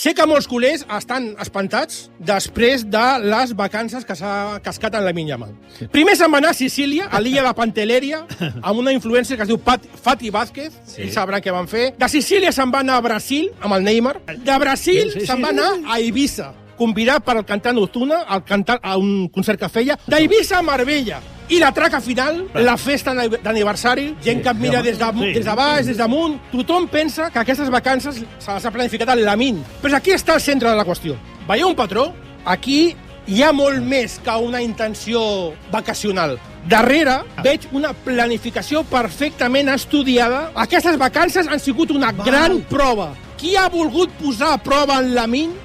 Sé que molts culers estan espantats després de les vacances que s'ha cascat en Lamine Yamal. Primer se'n va anar a Sicília, a l'illa de Pantelleria, amb una influencer que es diu Fati Vázquez, ell sabrà què van fer. De Sicília se'n va anar a Brasil, amb el Neymar. De Brasil se'n va anar a Eivissa, convidat per al cantant Ozuna a un concert que feia. D'Eivissa a Marbella. I la traca final, la festa d'aniversari, gent que et mira des de baix, des damunt. Tothom pensa que aquestes vacances se les ha planificat el Lamine. Però aquí està el centre de la qüestió. Veieu un patró? Aquí hi ha molt més que una intenció vacacional. Darrere veig una planificació perfectament estudiada. Aquestes vacances han sigut una gran prova. Qui ha volgut posar a prova en Lamine?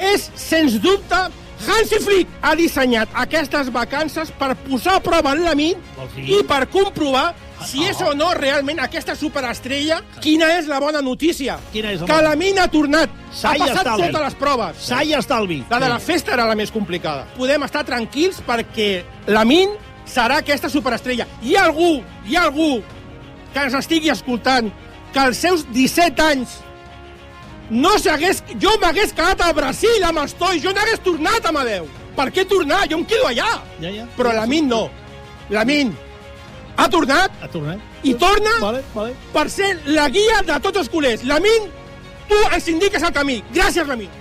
És, sens dubte, Hansi Flick ha dissenyat aquestes vacances per posar a prova en Lamine i per comprovar si és o no realment aquesta superestrella. Quina és la bona notícia? Que Lamine ha tornat. Ha passat totes les proves. Sai estalvi. La de la festa era la més complicada. Podem estar tranquils perquè Lamine serà aquesta superestrella. Hi ha algú que ens estigui escoltant que als seus 17 anys jo m'hagués quedat al Brasil amb els tois, jo n'hagués tornat, Amadeu. Per què tornar? Jo em quedo allà. Però Lamine no. Lamine ha tornat i torna per ser la guia de tots els culers. Lamine, tu ens indiques el camí. Gràcies, Lamine.